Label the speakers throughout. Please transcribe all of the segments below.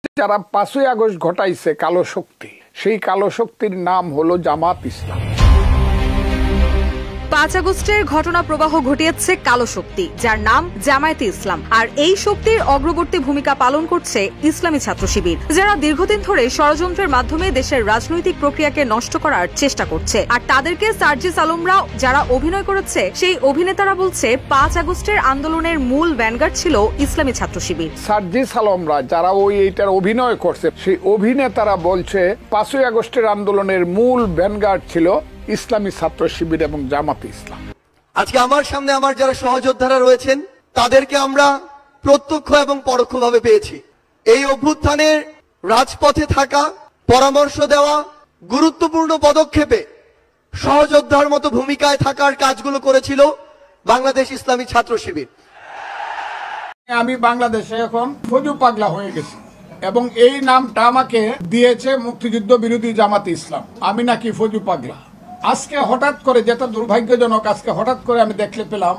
Speaker 1: যারা ৫ই আগস্ট ঘটাইছে কালো শক্তি, সেই কালো শক্তির নাম হলো জামাত ইসলাম।
Speaker 2: ৫ আগস্টের ঘটনা প্রবাহ ঘটিয়েছে কালো শক্তি, যার নাম জামায়াতে ইসলাম। আর এই শক্তির অগ্রবর্তী ভূমিকা পালন করছে ইসলামী ছাত্র শিবির, যারা দীর্ঘদিন ধরে ষড়যন্ত্রের মাধ্যমে দেশের রাজনৈতিক প্রক্রিয়াকে নষ্ট করার চেষ্টা করছে। আর তাদেরকে সার্জিস আলমরা যারা অভিনয় করেছে, সেই অভিনেতারা বলছে ৫ আগস্টের আন্দোলনের মূল ভ্যানগার্ড ছিল ইসলামী ছাত্র শিবির।
Speaker 1: সার্জিস আলমরা যারা এইটার অভিনয় করছে, সেই অভিনেতারা বলছে ৫ই আগস্টের আন্দোলনের মূল ভ্যানগার্ড ছিল ইসলামী ছাত্র শিবির এবং জামাতে ইসলাম।
Speaker 3: আজকে আমার সামনে আমার যারা সহযোদ্ধারা রয়েছেন, তাদেরকে আমরা প্রত্যক্ষ এবং পরোক্ষভাবে পেয়েছি। এই অভ্যুত্থানের রাজপথে থাকা, পরামর্শ দেওয়া, গুরুত্বপূর্ণ পদক্ষেপে সহযোদ্ধার মতো ভূমিকায় থাকার কাজগুলো করেছিল বাংলাদেশ ইসলামী ছাত্র শিবির।
Speaker 1: আমি বাংলাদেশে এখন ফজু পাগলা হয়ে গেছি এবং এই নামটা আমাকে দিয়েছে মুক্তিযুদ্ধ বিরোধী জামাতে ইসলাম। আমি নাকি ফজু পাগলা। আজকে হঠাৎ করে, যেটা দুর্ভাগ্যজনক, আজকে হঠাৎ করে আমি দেখতে পেলাম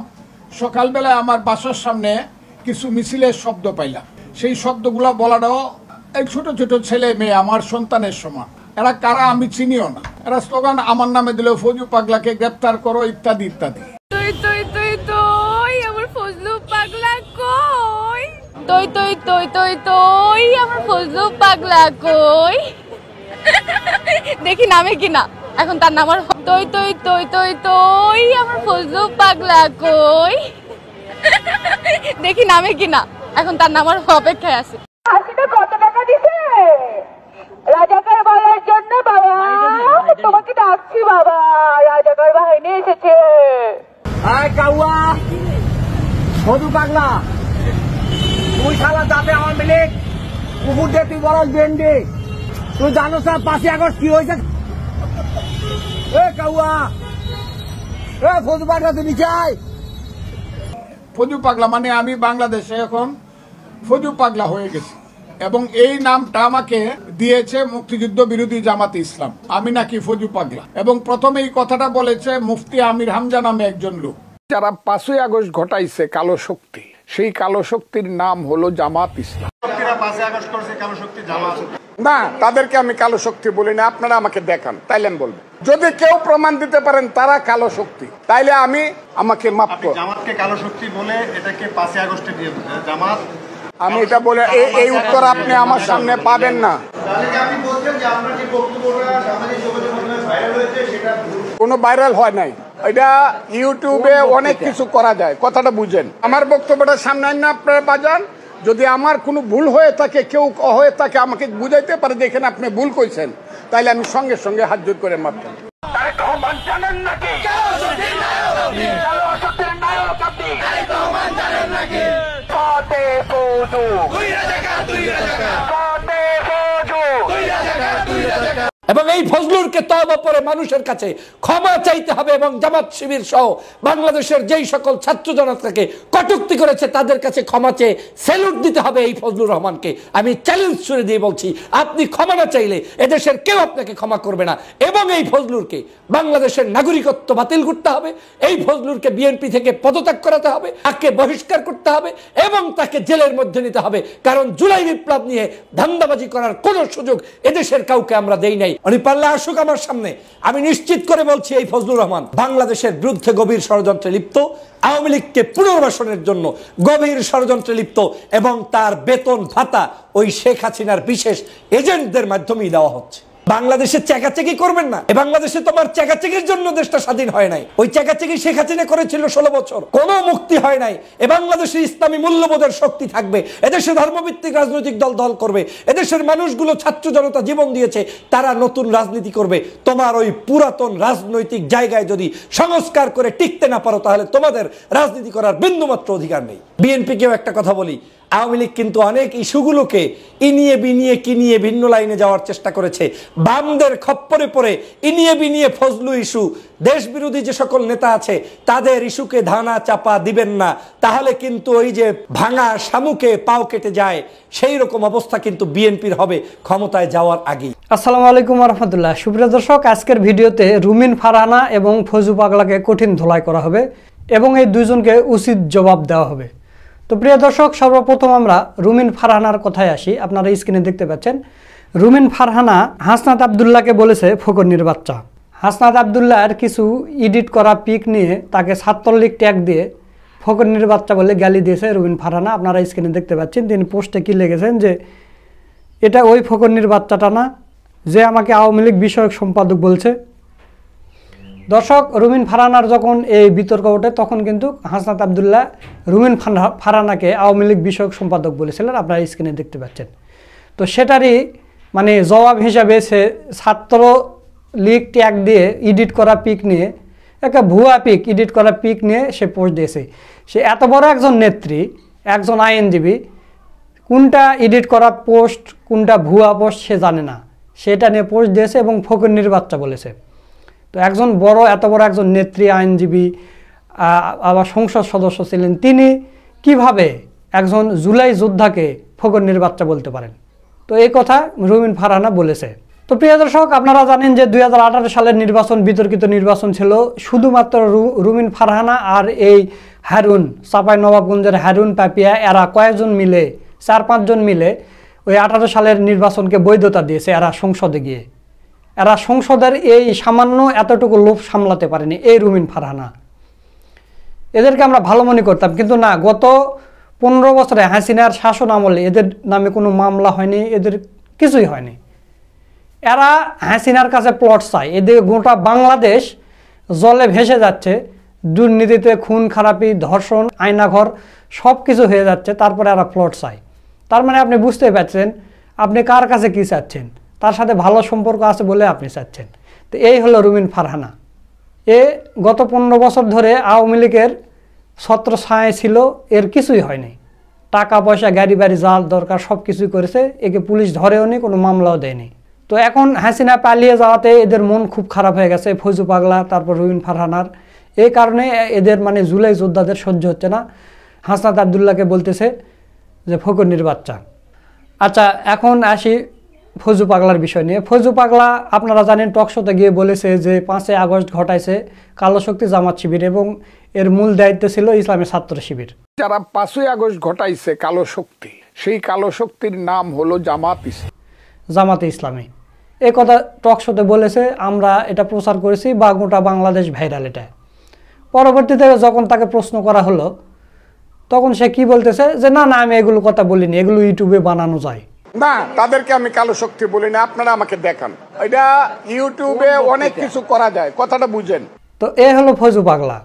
Speaker 1: সকালবেলায় আমার বাসার সামনে কিছু মিছিলের শব্দ পাইলাম। সেই শব্দগুলো বলাটাও এই ছোট ছোট ছেলে মেয়ে আমার সন্তানের সমান। এরা কারা আমি চিনিও না। এরা স্লোগান আমার নামে দিল, ফজু পাগলাকে গ্রেপ্তার করো, ইত্যাদি ইত্যাদি।
Speaker 4: আমার ফজলু পাগলা কই? তই তই তই তই তই আমার ফজলু পাগলা কই? দেখি নামে কিনা এখন তার নাম। আর তই তই তই তই তই আমার ফজলু পাগলা কই? দেখি নামে কিনা এখন তার নাম। আর অপেক্ষায় আছে।
Speaker 5: কত টাকা দিছে রাজাকার বলার জন্য? বাবা তোমাকে ডাকছি বাবা, রাজাকার বাহিনী এসেছে।
Speaker 6: কাউয়া ফজু পাগলা, তুই শালা যাতে আমার মিলে কুকুর দিয়ে তুই বড় গেন্ডি। তুই জানো স্যার ৫ই আগস্ট কি হয়েছে? কাউয়া ফজু পাগলা, তুই নিচে আয়।
Speaker 1: ফজু পাগলা মানে আমি বাংলাদেশে এখন ফজু পাগলা হয়ে গেছি এবং এই নামটা আমাকে দিয়েছে মুক্তিযুদ্ধ বিরোধী জামাতে ইসলাম। আমি নাকি ফজু পাগলা। এবং প্রথমে এই কথাটা বলেছে মুফতি আমির হামজা নামে একজন লোক। যারা ৫ই আগস্ট ঘটাইছে কালো শক্তি, সেই কালো শক্তির নাম হলো জামাত ইসলাম। না, তাদেরকে আমি কালো শক্তি বলি না। আপনারা আমাকে দেখান, তাইলে আমি বলবো। যদি কেউ প্রমাণ দিতে পারেন তারা কালো শক্তি, তাইলে আমাকে মাফ করুন।
Speaker 7: জামাতকে কালো শক্তি বলে এটাকে ৫ই আগস্টে দিয়ে জামাত,
Speaker 1: আমি এটা বলে এই উত্তর আপনি আমার সামনে পাবেন না। কোনো ভাইরাল হয় নাই, এটা ইউটিউবে অনেক কিছু করা যায়, কথাটা বুঝেন। আমার বক্তব্যটা সামনে না আপনারা বাজান। যদি আমার কোনো ভুল হয়ে থাকে, কেউ হয়ে থাকে, আমাকে বুঝাইতে পারে দেখেন আপনি ভুল কইছেন, তাইলে আমি সঙ্গে সঙ্গে হাত জোর করে মাফ করি।
Speaker 8: এবং এই ফজলুরকে তওবা পরে মানুষের কাছে ক্ষমা চাইতে হবে এবং জামাত শিবির সহ বাংলাদেশের যেই সকল ছাত্র জনতাকে কটূক্তি করেছে তাদের কাছে ক্ষমা চেয়ে স্যালুট দিতে হবে এই ফজলুর রহমানকে। আমি চ্যালেঞ্জ ছুড়ে দিয়ে বলছি, আপনি ক্ষমা না চাইলে এদেশের কেউ আপনাকে ক্ষমা করবে না। এবং এই ফজলুরকে বাংলাদেশের নাগরিকত্ব বাতিল করতে হবে, এই ফজলুরকে বিএনপি থেকে পদত্যাগ করাতে হবে, তাকে বহিষ্কার করতে হবে এবং তাকে জেলের মধ্যে নিতে হবে। কারণ জুলাই বিপ্লব নিয়ে ধান্দাবাজি করার কোনো সুযোগ এদেশের কাউকে আমরা দেই নাই। উনি পারলে আসুক আমার সামনে। আমি নিশ্চিত করে বলছি, এই ফজলুর রহমান বাংলাদেশের বিরুদ্ধে গভীর ষড়যন্ত্রে লিপ্ত, আওয়ামী লীগকে পুনর্বাসনের জন্য গভীর ষড়যন্ত্রে লিপ্ত এবং তার বেতন ভাতা ওই শেখ হাসিনার বিশেষ এজেন্টদের মাধ্যমেই দেওয়া হচ্ছে। বাংলাদেশে চেকাচেকি করবেন না। বাংলাদেশে তোমার চেকাচেকির জন্য দেশটা স্বাধীন হয় নাই। ওই চেকাচেকি শেখ হাসিনা করেছিল 16 বছর, কোনো মুক্তি হয় নাই। বাংলাদেশে ইসলামী মূল্যবোধের শক্তি থাকবে, এদেশে ধর্মভিত্তিক রাজনৈতিক দল করবে, এদেশের মানুষগুলো ছাত্র জনতা জীবন দিয়েছে, তারা নতুন রাজনীতি করবে। তোমার ওই পুরাতন রাজনৈতিক জায়গায় যদি সংস্কার করে টিকতে না পারো, তাহলে তোমাদের রাজনীতি করার বিন্দুমাত্র অধিকার নেই। বিএনপিকেও একটা কথা বলি, আওয়ামী লীগ কিন্তু অনেক ইস্যুগুলোকে ইনিয়ে বিনিয়ে কিনিয়ে ভিন্ন লাইনে যাওয়ার চেষ্টা করেছে। বামদের খপ্পরে পড়ে ইনিয়ে বিনিয়ে ফজলু ইস্যু, দেশ বিরোধী যে সকল নেতা আছে তাদের ইস্যুকে ধানা চাপা দিবেন না, তাহলে কিন্তু ওই যে ভাঙা শামুকে পাও কেটে যায় সেই রকম অবস্থা কিন্তু বিএনপির হবে ক্ষমতায় যাওয়ার আগেই।
Speaker 9: আসসালামু আলাইকুম রহমতুল্লাহ। সুপ্রিয় দর্শক, আজকের ভিডিওতে রুমিন ফারহানা এবং ফজু পাগলাকে কঠিন ধোলাই করা হবে এবং এই দুইজনকে উচিত জবাব দেওয়া হবে। তো প্রিয় দর্শক, সর্বপ্রথম আমরা রুমিন ফারহানার কথায় আসি। আপনারা স্ক্রিনে দেখতে পাচ্ছেন, রুমিন ফারহানা হাসনাত আবদুল্লাহকে বলেছে ফকরনির বাচ্চা। হাসনাত আবদুল্লাহর কিছু এডিট করা পিক নিয়ে তাকে ছাত্রলীগ ট্যাগ দিয়ে ফকরনির বাচ্চা বলে গালি দিয়েছে রুমিন ফারহানা। আপনারা স্ক্রিনে দেখতে পাচ্ছেন, তিনি পোস্টে কি লিখেছেন যে এটা ওই ফকরনির বাচ্চাটা না যে আমাকে আওয়ামী লীগ বিষয়ক সম্পাদক বলছে। দর্শক, রুমিন ফারহানার যখন এই বিতর্ক ওঠে তখন কিন্তু হাসনাত আবদুল্লাহ রুমিন ফারহানাকে আওয়ামী লীগ বিষয়ক সম্পাদক বলেছিলেন, আপনারা স্ক্রিনে দেখতে পাচ্ছেন। তো সেটারই মানে জবাব হিসাবে সে ছাত্র লীগ ট্যাগ দিয়ে এডিট করা পিক নিয়ে, একটা ভুয়া পিক এডিট করা পিক নিয়ে সে পোস্ট দিয়েছে। সে এত বড় একজন নেত্রী, একজন আইনজীবী, কোনটা এডিট করা পোস্ট কোনটা ভুয়া পোস্ট সে জানে না, সেটা নিয়ে পোস্ট দিয়েছে এবং ফকরনির বাচ্চা বলেছে। তো একজন বড়, এত বড় একজন নেত্রী, আইনজীবী, আবার সংসদ সদস্য ছিলেন, তিনি কিভাবে একজন জুলাই যোদ্ধাকে ফকরনির বাচ্চা বলতে পারেন? তো এই কথা রুমিন ফারহানা বলেছে। তো প্রিয় দর্শক, আপনারা জানেন যে 2018 সালের নির্বাচন বিতর্কিত নির্বাচন ছিল। শুধুমাত্র রুমিন ফারহানা আর এই হারুন, চাঁপাইনবাবগঞ্জের হারুন পাপিয়া, এরা কয়েকজন মিলে, 4-5 জন মিলে ওই 18 সালের নির্বাচনকে বৈধতা দিয়েছে। এরা সংসদে গিয়ে, এরা সংসদের এই সামান্য এতটুকু লোভ সামলাতে পারেনি এই রুমিন ফারহানা। এদেরকে আমরা ভালো মনে করতাম, কিন্তু না, গত 15 বছরে হাসিনার শাসন আমলে এদের নামে কোনো মামলা হয়নি, এদের কিছুই হয়নি। এরা হাসিনার কাছে প্লট চায়। এদের গোটা বাংলাদেশ জলে ভেসে যাচ্ছে, দুর্নীতিতে, খুন খারাপি, ধর্ষণ, আয়নাঘর সব কিছু হয়ে যাচ্ছে, তারপরে এরা প্লট চায়। তার মানে আপনি বুঝতে পারছেন আপনি কার কাছে কী চাচ্ছেন, তার সাথে ভালো সম্পর্ক আছে বলে আপনি চাচ্ছেন। তো এই হলো রুমিন ফারহানা। এ গত 15 বছর ধরে আওয়ামী লীগের ছত্রছায়ায় ছিল, এর কিছুই হয়নি। টাকা পয়সা, গাড়ি বাড়ি যা দরকার সব কিছুই করেছে, একে পুলিশ ধরেও নি, কোনো মামলাও দেয়নি। তো এখন হাসিনা পালিয়ে যাওয়াতে এদের মন খুব খারাপ হয়ে গেছে, ফজু পাগলা, তারপর রুমিন ফারহানার। এই কারণে এদের মানে জুলাই যোদ্ধাদের সহ্য হচ্ছে না, হাসনাত আবদুল্লাহকে বলতেছে যে ফকরনির বাচ্চা। আচ্ছা, এখন আসি ফজু পাগলার বিষয় নিয়ে। ফজু পাগলা আপনারা জানেন টকশোতে গিয়ে বলেছে যে 5ই আগস্ট ঘটাইছে কালো শক্তি জামাত শিবির এবং এর মূল দায়িত্ব ছিল ইসলামী ছাত্র শিবির।
Speaker 1: যারা 5ই আগস্ট ঘটাইছে কালো শক্তি, সেই কালো শক্তির নাম হলো জামাতে ইসলামী। এই কথা টকশোতে বলেছে, আমরা এটা প্রচার করেছি বা গোটা বাংলাদেশ ভাইরাল এটা। পরবর্তীতে যখন তাকে প্রশ্ন করা হলো তখন সে কি বলতেছে যে না না, আমি এগুলো কথা বলিনি, এগুলো ইউটিউবে বানানো যায় না, তাদেরকে আমি কালো শক্তি বলি না, আপনারা আমাকে দেখান, এটা ইউটিউবে অনেক কিছু করা যায়, কথাটা বুঝেন।
Speaker 9: তো এ হলো ফজু পাগলা।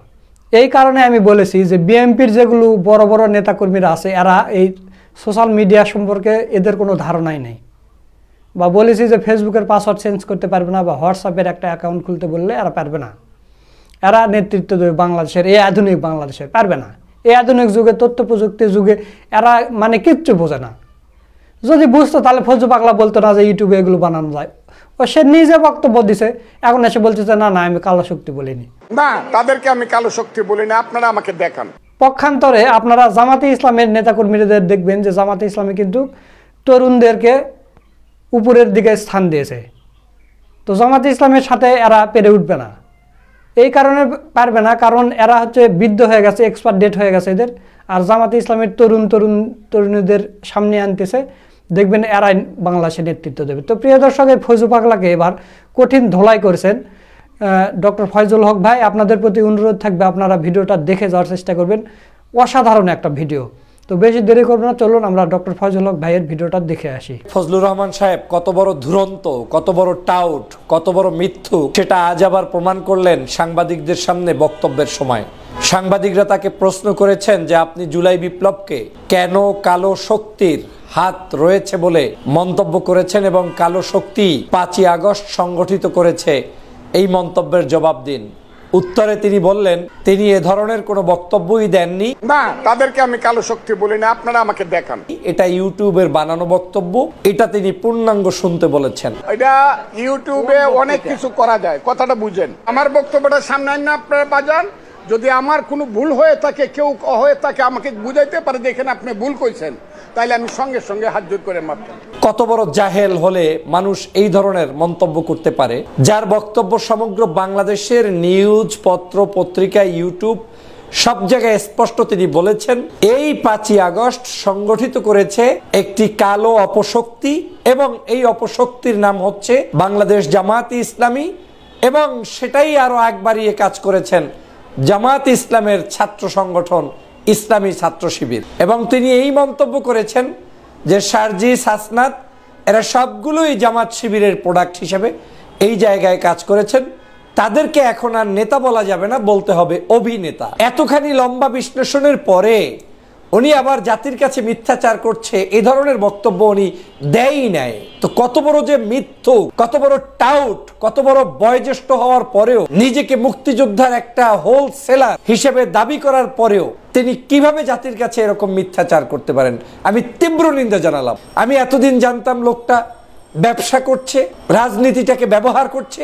Speaker 9: এই কারণে আমি বলেছি যে বিএনপির যেগুলো বড় বড় নেতাকর্মীরা আছে, এরা এই সোশ্যাল মিডিয়া সম্পর্কে এদের কোনো ধারণাই নেই। বা বলেছি যে ফেসবুকের পাসওয়ার্ড চেঞ্জ করতে পারবে না, বা হোয়াটসঅ্যাপের একটা অ্যাকাউন্ট খুলতে বললে এরা পারবে না। এরা নেতৃত্ব দেবে বাংলাদেশের, এই আধুনিক বাংলাদেশের, পারবে না। এই আধুনিক যুগে, তথ্য প্রযুক্তির যুগে এরা মানে কিচ্ছু বোঝে না। যদি বুঝতো তাহলে ফজু পাগলা বলতো না যে ইউটিউবে এগুলো বানানো যায়। ও সে নিজে বক্তব্য দিছে, এখন এসে বলতেছে না না, আমি কালো শক্তি বলিনি।
Speaker 1: না, তাদেরকে আমি কালো শক্তি বলি না, আপনারা আমাকে দেখান।
Speaker 9: পক্ষান্তরে আপনারা জামাতে ইসলামের নেতাকর্মীদের দেখবেন যে জামাতে ইসলামী কিন্তু তরুণদেরকে উপরের দিকে স্থান দিয়েছে। তো জামাতে ইসলামের সাথে এরা পেরে উঠবে না। এই কারণে পারবে না, কারণ এরা হচ্ছে বৃদ্ধ হয়ে গেছে, এক্সপায়ার ডেট হয়ে গেছে এদের। আর জামাতে ইসলামের তরুণীদের সামনে আনতেছে, দেখবেন এরাই বাংলাদেশে নেতৃত্ব দেবে। তো প্রিয় দর্শক, এই ফজু পাগলাকে এবার কঠিন ধোলাই করেছেন ডক্টর ফয়জুল হক ভাই। আপনাদের প্রতি অনুরোধ থাকবে আপনারা ভিডিওটা দেখে যাওয়ার চেষ্টা করবেন, অসাধারণ একটা ভিডিও। তো বেশি দেরি করবো না, চলুন আমরা ডক্টর ফয়জুল হক ভাইয়ের ভিডিওটা দেখে আসি।
Speaker 8: ফজলুর রহমান সাহেব কত বড় দুরন্ত, কত বড় টাউট, কত বড় মিথ্যু, সেটা আজ আবার প্রমাণ করলেন সাংবাদিকদের সামনে বক্তব্যের সময়। সাংবাদিকরা তাকে প্রশ্ন করেছেন যে আপনি জুলাই বিপ্লবকে কেন কালো শক্তির হাত রয়েছে বলে মন্তব্য করেছেন এবং কালো শক্তি 5ই আগস্ট সংগঠিত করেছে, এই মন্তব্যের জবাব দিন। উত্তরে তিনি বললেন তিনি এ ধরনের কোনো বক্তব্যই দেননি।
Speaker 1: না, তাদেরকে আমি কালো শক্তি বলি না, আপনারা আমাকে দেখান।
Speaker 8: এটা ইউটিউবের বানানো বক্তব্য, এটা তিনি পূর্ণাঙ্গ শুনতে বলেছেন।
Speaker 1: এটা ইউটিউবে অনেক কিছু করা যায়, কথাটা বুঝেন। আমার বক্তব্যটা সামনে না আপনারা বাজান, যদি আমার কোনো ভুল হয়ে থাকে, কেউ হয়ে থাকে, আমাকে বুঝাইতে পারে দেখেন আপনি ভুল কইছেন, তাইলে আমি সঙ্গে সঙ্গে হাত জোর করে মাপ দেব।
Speaker 8: কত বড় জাহেল হলে মানুষ এই ধরনের মন্তব্য করতে পারে, যার বক্তব্য সমগ্র বাংলাদেশের নিউজ পত্র পত্রিকা, ইউটিউব সব জায়গায় স্পষ্ট তিনি বলেছেন এই 5ই আগস্ট সংগঠিত করেছে একটি কালো অপশক্তি এবং এই অপশক্তির নাম হচ্ছে বাংলাদেশ জামায়াতে ইসলামী এবং সেটাই আরো একবারিয়ে কাজ করেছেন জামায়াতে ইসলামের ছাত্র সংগঠন ইসলামী ছাত্র শিবির। এবং তিনি এই মন্তব্য করেছেন যে সার্জিস হাসনাত এরা সবগুলোই জামাত শিবিরের প্রোডাক্ট হিসেবে এই জায়গায় কাজ করেছেন, তাদেরকে এখন আর নেতা বলা যাবে না, বলতে হবে অভিনেতা। এতখানি লম্বা বিশ্লেষণের পরে উনি আবার জাতির কাছে মিথ্যাচার করছে এই ধরনের বক্তব্য উনি দেয়ই নাই। তো কত বড় যে মিথ্যু, কত বড় টাউট, কত বড় বয়োজ্যেষ্ঠ হওয়ার পরেও নিজেকে মুক্তিযোদ্ধার একটা হোলসেলার হিসেবে দাবি করার পরেও তিনি কিভাবে জাতির কাছে এরকম মিথ্যাচার করতে পারেন, আমি তীব্র নিন্দা জানালাম। আমি এতদিন জানতাম লোকটা ব্যবসা করছে, রাজনীতিটাকে ব্যবহার করছে,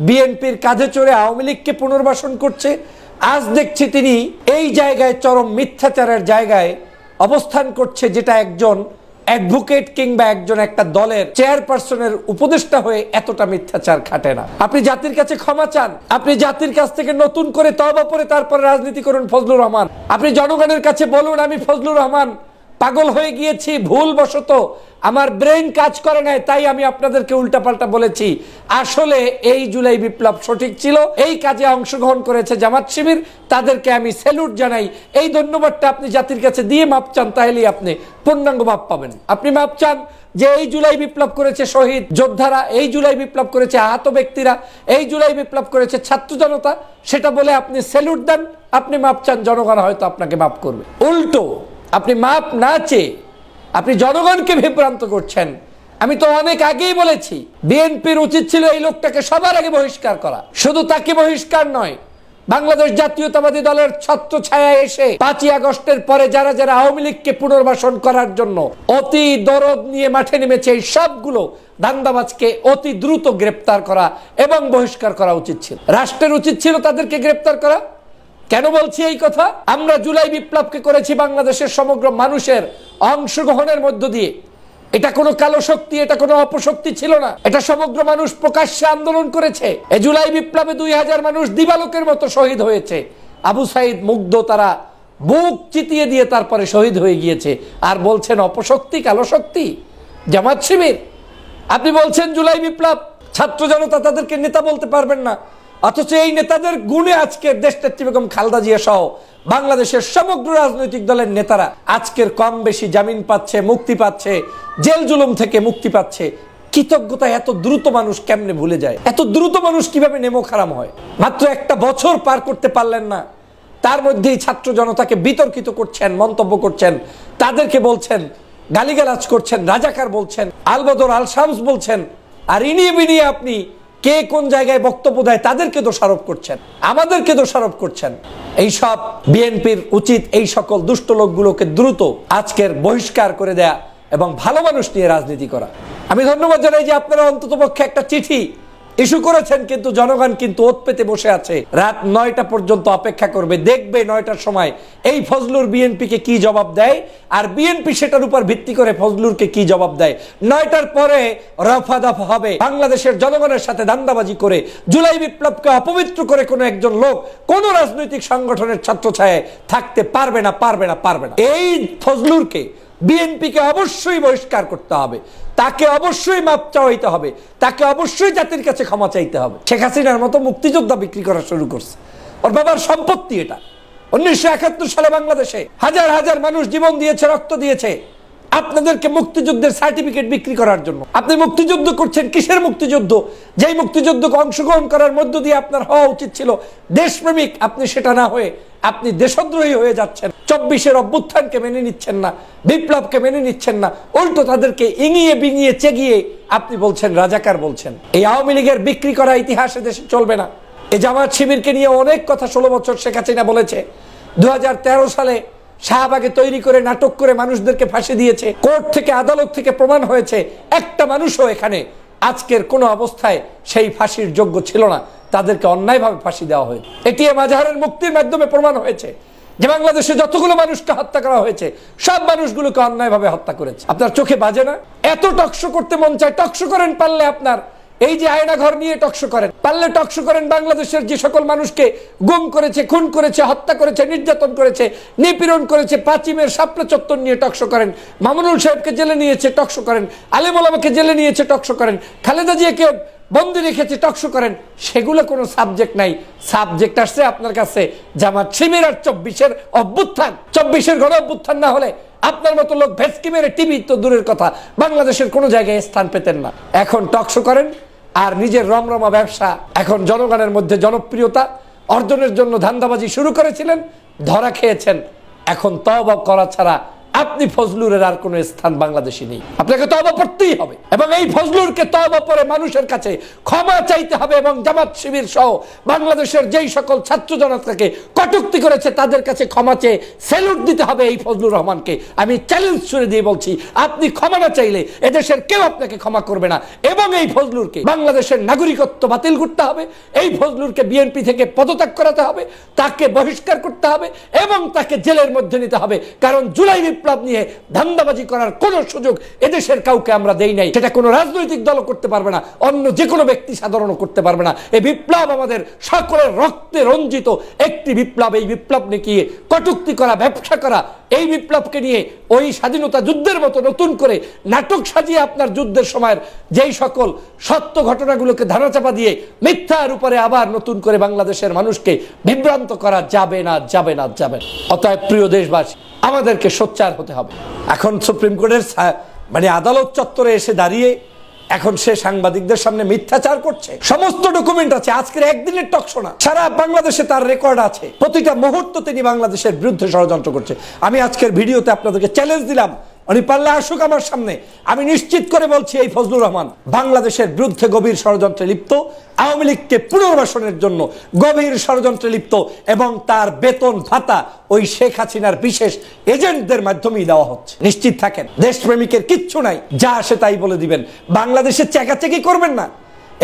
Speaker 8: বিএনপির কাঁধে চড়ে আওয়ামী লীগকে পুনর্বাসন করছে। আজ দেখছি তিনি এই জায়গায় চরম মিথ্যাচারের জায়গায় অবস্থান করছে, যেটা একজন অ্যাডভোকেট কিংবা একজন একটা দলের চেয়ারপারসনের উপদেষ্টা হয়ে এতটা মিথ্যাচার খাটে না। আপনি জাতির কাছে ক্ষমা চান, আপনি জাতির কাছ থেকে নতুন করে তওবা করে তারপরে রাজনীতি করুন ফজলুর রহমান। আপনি জনগণের কাছে বলুন আমি ফজলুর রহমান পাগল হয়ে গিয়েছি, ভুলবশত আমার ব্রেন কাজ করে নাই, তাই আমি আপনাদেরকে উল্টাপাল্টা বলেছি। আসলে এই জুলাই বিপ্লব সঠিক ছিল, এই কাজে অংশগ্রহণ করেছে জামাত শিবির, তাদেরকে আমি স্যালুট জানাই। এই ধন্যবাদটা আপনি জাতির কাছে দিয়ে মাপ চান, তাহলেই আপনি পূর্ণাঙ্গ মাপ পাবেন। আপনি মাপ চান যে এই জুলাই বিপ্লব করেছে শহীদ যোদ্ধারা, এই জুলাই বিপ্লব করেছে আহত ব্যক্তিরা, এই জুলাই বিপ্লব করেছে ছাত্র জনতা, সেটা বলে আপনি স্যালুট দেন, আপনি মাপ চান, জনগণ হয়তো আপনাকে মাপ করবে। উল্টো আপনি মাপ না চেয়ে আপনি জনগণকে বিভ্রান্ত করছেন। আমি তো অনেক আগেই বলেছি বিএনপির উচিত ছিল এই লোকটাকে সবার আগে বহিষ্কার করা। শুধু তাকে বহিষ্কার নয়, বাংলাদেশ জাতীয়তাবাদী দলের ছত্র ছায়ায় এসে 5ই আগস্টের পরে যারা যারা আওয়ামী লীগকে পুনর্বাসন করার জন্য অতি দরদ নিয়ে মাঠে নেমেছে, এই সবগুলো দান্দাবাজকে অতি দ্রুত গ্রেপ্তার করা এবং বহিষ্কার করা উচিত ছিল। রাষ্ট্রের উচিত ছিল তাদেরকে গ্রেপ্তার করা। কেন বলছি এই কথা? আমরা জুলাই বিপ্লবকে করেছি বাংলাদেশের সমগ্র মানুষের অংশগ্রহণের মধ্য দিয়ে। এটা কোনো কালো শক্তি, এটা কোনো অপশক্তি ছিল না, এটা সমগ্র মানুষ প্রকাশ্যে আন্দোলন করেছে। এই জুলাই বিপ্লবে 2000 মানুষ দিবালোকের মতো শহীদ হয়েছে। আবু সাইদ মুগ্ধ, তারা বুক চিতিয়ে দিয়ে তারপরে শহীদ হয়ে গিয়েছে। আর বলছেন অপশক্তি, কালো শক্তি, জামাত শিবির। আপনি বলছেন জুলাই বিপ্লব, ছাত্র জনতা তাদেরকে নেতা বলতে পারবেন না, অথচ এই নেতাদের গুণে আজকে দেশনেত্রী বেগম খালেদা জিয়া সহ বাংলাদেশের সমগ্র রাজনৈতিক দলের নেতারা আজকের কম বেশি জামিন পাচ্ছে, মুক্তি পাচ্ছে, জেল জুলুম থেকে মুক্তি পাচ্ছে। কৃতজ্ঞতা এত দ্রুত মানুষ কেমনে ভুলে যায়? এত দ্রুত মানুষ কিভাবে নেমো খারাম হয়? মাত্র একটা বছর পার করতে পারলেন না, তার মধ্যেই ছাত্র জনতাকে বিতর্কিত করছেন, মন্তব্য করছেন, তাদেরকে বলছেন, গালিগালাজ করছেন, রাজাকার বলছেন, আলবদর আল শামস বলছেন, আর ইনিয়ে বিনিয়ে আপনি কে কোন জায়গায় বক্তব্য দেয় তাদেরকে দোষারোপ করছেন, আমাদেরকে দোষারোপ করছেন। এই সব বিএনপির উচিত এই সকল দুষ্ট লোকগুলোকে দ্রুত আজকের বহিষ্কার করে দেয়া এবং ভালো মানুষ নিয়ে রাজনীতি করা। আমি ধন্যবাদ জানাই যে আপনারা অন্ততপক্ষে একটা চিঠি ইস্যু করেছেন, কিন্তু জনগণ কিন্তু ওত পেতে বসে আছে, রাত 9টা পর্যন্ত অপেক্ষা করবে, দেখবে 9টার সময় এই ফজলুর বিএনপিকে কি জবাব দেয়, আর বিএনপি সেটার উপর ভিত্তি করে ফজলুরকে কি জবাব দেয়। 9টার পরে রফা দফা হবে। বাংলাদেশের জনগণের সাথে দান্দাবাজি করে জুলাই বিপ্লবকে অপবিত্র করে কোনো একজন লোক কোন রাজনৈতিক সংগঠনের ছত্রছায়ায় থাকতে পারবে না, পারবে না, পারবে না। এই ফজলুরকে বিএনপিকে অবশ্যই বহিষ্কার করতে হবে, তাকে অবশ্যই মাপ চাইতে হবে, তাকে অবশ্যই জাতির কাছে ক্ষমা চাইতে হবে। শেখ হাসিনার মতো মুক্তিযোদ্ধা বিক্রি করা শুরু করছে, ওর বাবার সম্পত্তি এটা। 1971 সালে বাংলাদেশে হাজার হাজার মানুষ জীবন দিয়েছে, রক্ত দিয়েছে আপনাদেরকে মুক্তিযুদ্ধের সার্টিফিকেট বিক্রি করার জন্য। আপনি মুক্তিযুদ্ধ করছেন, কিসের মুক্তিযুদ্ধ? যেই মুক্তিযুদ্ধকে অংশগ্রহণ করার মধ্য দিয়ে আপনার হওয়া উচিত ছিল দেশপ্রেমিক, আপনি সেটা না হয়ে আপনি দেশদ্রোহী হয়ে যাচ্ছেন। 24-এর অভ্যুত্থানকে মেনে নিচ্ছেন না, বিপ্লবকে মেনে নিচ্ছেন না, উল্টো তাদেরকে ইঙিয়ে বিঙিয়ে চেগিয়ে আপনি বলছেন রাজাকার বলছেন। এই আওয়ামী লীগের বিক্রি করা ইতিহাসে দেশে চলবে না। এই জামাত শিবিরকে নিয়ে অনেক কথা 16 বছর শেখ হাসিনা বলেছে। 2013 সালে শাহবাগে তৈরি করে নাটক করে মানুষদেরকে ফাঁসি দিয়েছে। কোর্ট থেকে আদালত থেকে প্রমাণ হয়েছে একটা মানুষও এখানে আজকের কোন অবস্থায় সেই ফাঁসির যোগ্য ছিল না, তাদেরকে অন্যায়ভাবে ফাঁসি দেওয়া হয়েছে। এটিএম আজহারের মুক্তির মাধ্যমে প্রমাণ হয়েছে যে বাংলাদেশে যতগুলো মানুষকে হত্যা করা হয়েছে সব মানুষগুলোকে অন্যায়ভাবে হত্যা করেছে। আপনার চোখে বাজে না? এত টকশো করতে মন চায়, টকশো করেন পারলে আপনার এই যে আয়নাঘর নিয়ে টকশো করেন, পারলে টকশো করেন বাংলাদেশের যে সকল মানুষকে গুম করেছে, খুন করেছে, হত্যা করেছে, নির্যাতন করেছে, নিপীড়ন করেছে, পাঁচিমের শাপলা চত্বর নিয়ে টকশো করেন, মামুনুল সাহেবকে জেলে নিয়েছে টকশো করেন, আলেম ওলামাকে জেলে নিয়েছে টকশো করেন, খালেদা জিয়াকে বন্দি রেখেছে টকশো করেন। সেগুলো কোনো সাবজেক্ট নাই। সাবজেক্ট আসছে আপনার কাছে জামাত শিবির আর 24-এর অভ্যুত্থান। 24-এর গণ অভ্যুত্থান না হলে আপনার মতো লোক ভেস্কি মেরে টিভি তো দূরের কথা, বাংলাদেশের কোনো জায়গায় স্থান পেতেন না। এখন টকশো করেন আর নিজের রমরমা ব্যবসা। এখন জনগণের মধ্যে জনপ্রিয়তা অর্জনের জন্য ধান্দাবাজি শুরু করেছিলেন, ধরা খেয়েছেন। এখন তওবা করা ছাড়া আপনি ফজলুরের আর কোনো স্থান বাংলাদেশে নেই। আপনাকে তওবা করতেই হবে এবং এই ফজলুরকে তওবা করে মানুষের কাছে ক্ষমা চাইতে হবে এবং জামাত শিবির সহ বাংলাদেশের যেই সকল ছাত্র জনতাকে কটূক্তি করেছে তাদের কাছে ক্ষমা চেয়ে স্যালুট দিতে হবে এই ফজলুর রহমানকে। আমি চ্যালেঞ্জ ছুড়ে দিয়ে বলছি, আপনি ক্ষমা না চাইলে এদেশের কেউ আপনাকে ক্ষমা করবে না এবং এই ফজলুরকে বাংলাদেশের নাগরিকত্ব বাতিল করতে হবে, এই ফজলুরকে বিএনপি থেকে পদত্যাগ করাতে হবে, তাকে বহিষ্কার করতে হবে এবং তাকে জেলের মধ্যে নিতে হবে। কারণ জুলাই বিপ্লব নিয়ে ধান্দাবাজি করার কোনো সুযোগ এদেশের কাউকে আমরা দেই নাই। সেটা কোনো রাজনৈতিক দলও করতে পারবে না, অন্য যে কোনো ব্যক্তি সাধারণও করতে পারবে না। এই বিপ্লব আমাদের সকলের রক্তে রঞ্জিত একটি বিপ্লব। এই বিপ্লব নিয়ে কটূক্তি করা, ব্যবসা করা, এই বিপ্লবকে নিয়ে ওই স্বাধীনতা যুদ্ধের মতো নতুন করে নাটক সাজিয়ে আপনার যুদ্ধের সময়ের যেই সকল সত্য ঘটনাগুলোকে ধারাচাপা দিয়ে মিথ্যার উপরে আবার নতুন করে বাংলাদেশের মানুষকে বিভ্রান্ত করা যাবে না, যাবে না, যাবে না। অতএব প্রিয় দেশবাসী, আমাদেরকে সোচ্চার হতে হবে। এখন সুপ্রিম কোর্টের আদালত চত্বরে এসে দাঁড়িয়ে এখন সে সাংবাদিকদের সামনে মিথ্যাচার করছে। সমস্ত ডকুমেন্ট আছে, আজকের একদিনের টকশো না, সারা বাংলাদেশে তার রেকর্ড আছে। প্রতিটা মুহূর্ত তিনি বাংলাদেশের বিরুদ্ধে ষড়যন্ত্র করছে। আমি আজকের ভিডিওতে আপনাদেরকে চ্যালেঞ্জ দিলাম, উনি পারলে আসুক আমার সামনে। আমি নিশ্চিত করে বলছি এই ফজলুর রহমান বাংলাদেশের বিরুদ্ধে গভীর ষড়যন্ত্রে লিপ্ত, আওয়ামী লীগকে পুনর্বাসনের জন্য গভীর ষড়যন্ত্রে লিপ্ত এবং তার বেতন ভাতা ওই শেখ হাসিনার বিশেষ এজেন্টদের মাধ্যমেই দেওয়া হচ্ছে। নিশ্চিত থাকেন, দেশপ্রেমিকের কিচ্ছু নাই, যা আসে তাই বলে দিবেন। বাংলাদেশে চেকাচেকি করবেন না।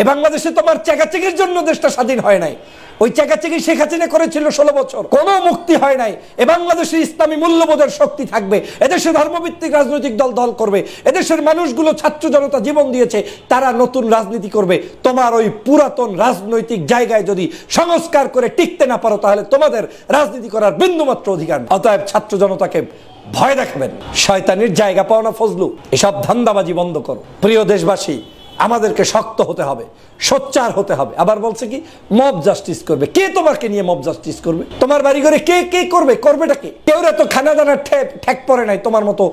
Speaker 8: এ বাংলাদেশে তোমার চেকাচেকির জন্য দেশটা স্বাধীন হয় নাই। ওই চেকাচেকি শেখ হাসিনা করেছিল 16 বছর, কোনো মুক্তি হয় নাই। এ বাংলাদেশে ইসলামী মূল্যবোধের শক্তি থাকবে, এদেশে ধর্মভিত্তিক রাজনৈতিক দল করবে, এদেশের মানুষগুলো ছাত্র জনতা জীবন দিয়েছে, তারা নতুন রাজনীতি করবে। তোমার ওই পুরাতন রাজনৈতিক জায়গায় যদি সংস্কার করে টিকতে না পারো তাহলে তোমাদের রাজনীতি করার বিন্দুমাত্র অধিকার নেই। অতএব ছাত্র জনতাকে ভয় দেখাবেন, শয়তানির জায়গা পাও না ফজলু। এসব ধান্দাবাজি বন্ধ করো। প্রিয় দেশবাসী, আমাদেরকে শক্ত হতে হবে, সোচ্চার হতে হবে। আবার বলছে কি মব জাস্টিস করবে। কে তোমাকে নিয়ে মব জাস্টিস করবে? তোমার বাড়ি ঘরে কে কে করবে? করবেটা কে? কেউ তো খানা দানার ঠেক পড়ে নাই তোমার মতো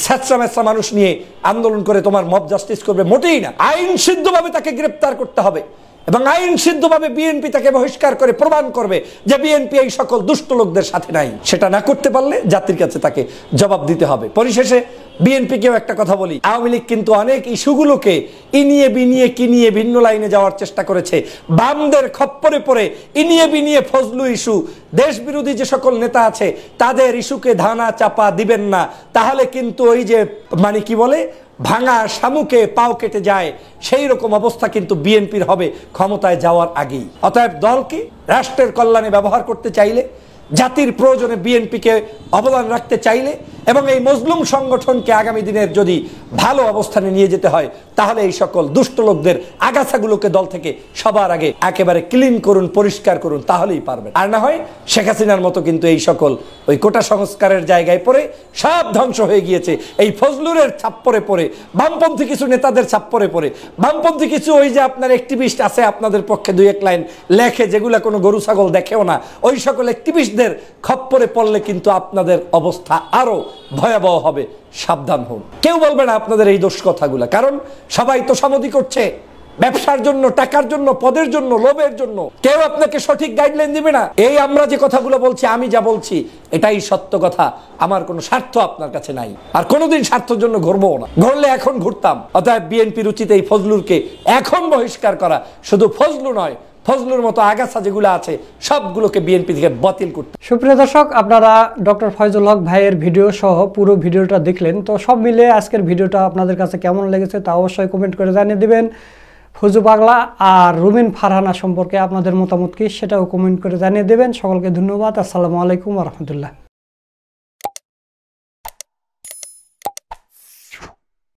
Speaker 8: স্যাঁচরা ম্যাচরা মানুষ নিয়ে আন্দোলন করে তোমার মব জাস্টিস করবে, মোটেই না। আইন সিদ্ধভাবে তাকে গ্রেপ্তার করতে হবে এবং আইন সিদ্ধভাবে বিএনপি তাকে বহিষ্কার করে প্রমাণ করবে যে বিএনপি এই সকল দুষ্ট লোকদের সাথে নাই। সেটা না করতে পারলে জাতির কাছে তাকে জবাব দিতে হবে। পরিশেষে বিএনপিকেও একটা কথা বলি, আওয়ামী লীগ কিন্তু অনেক ইস্যুগুলোকে ইনিয়ে বিনিয়ে কিনিয়ে ভিন্ন লাইনে যাওয়ার চেষ্টা করেছে। বামদের খপ্পরে পড়ে ইনিয়ে বিনিয়ে ফজলু ইস্যু, দেশ বিরোধী যে সকল নেতা আছে তাদের ইস্যুকে ধানা চাপা দিবেন না, তাহলে কিন্তু ওই যে কি বলে ভাঙা শামুকে পাও কেটে যায়, সেই রকম অবস্থা কিন্তু বিএনপির হবে ক্ষমতায় যাওয়ার আগেই। অতএব দলকে রাষ্ট্রের কল্যাণে ব্যবহার করতে চাইলে, জাতির প্রয়োজনে বিএনপিকে অবদান রাখতে চাইলে এবং এই মজলুম সংগঠনকে আগামী দিনের যদি ভালো অবস্থানে নিয়ে যেতে হয় তাহলে এই সকল দুষ্ট লোকদের আগাছাগুলোকে দল থেকে সবার আগে একেবারে ক্লিন করুন, পরিষ্কার করুন, তাহলেই পারবেন। আর না হয় শেখ হাসিনার মতো কিন্তু এই সকল ওই কোটা সংস্কারের জায়গায় পড়ে সব ধ্বংস হয়ে গিয়েছে। এই ফজলুরের ছাপ্পরে পড়ে, বামপন্থী কিছু নেতাদের ছাপ্পরে পড়ে, বামপন্থী কিছু ওই যে আপনার অ্যাক্টিভিস্ট আছে আপনাদের পক্ষে 2-1 লাইন লেখে যেগুলা কোনো গরু ছাগল দেখেও না, ওই সকল অ্যাক্টিভিস্টদের খপ্পরে পড়লে কিন্তু আপনাদের অবস্থা আরো ভয়াবহ হবে। সাবধান হন। কেউ বলবে না আপনাদের এই দোষ কথাগুলা, কারণ সবাই তো সামদি করছে ব্যবসার জন্য, টাকার জন্য, পদের জন্য, লোভের জন্য। কেউ আপনাকে সঠিক গাইডলাইন দিবে না। এই আমরা যে কথাগুলো বলছি, আমি যা বলছি এটাই সত্য কথা। আমার কোনো স্বার্থ আপনার কাছে নাই, আর কোনোদিন স্বার্থের জন্য ঘুরবো না। ঘুরলে এখন ঘুরতাম। অতএব বিএনপির উচিত এই ফজলুরকে এখন বহিষ্কার করা। শুধু ফজলু নয়, ফজলুর মতো আগাছা যেগুলো আছে সবগুলোকে বিএনপি থেকে বাতিল করতে।
Speaker 9: সুপ্রিয় দর্শক, আপনারা ডক্টর ফয়জুল হক ভাইয়ের ভিডিও সহ পুরো ভিডিওটা দেখলেন। তো সব মিলে আজকের ভিডিওটা আপনাদের কাছে কেমন লেগেছে তা অবশ্যই কমেন্ট করে জানিয়ে দিবেন। ফজু পাগলা আর রুমিন ফারহানা সম্পর্কে আপনাদের মতামত কি সেটাও কমেন্ট করে জানিয়ে দেবেন। সকলকে ধন্যবাদ। আসসালামু আলাইকুম ওয়া রাহমাতুল্লাহ।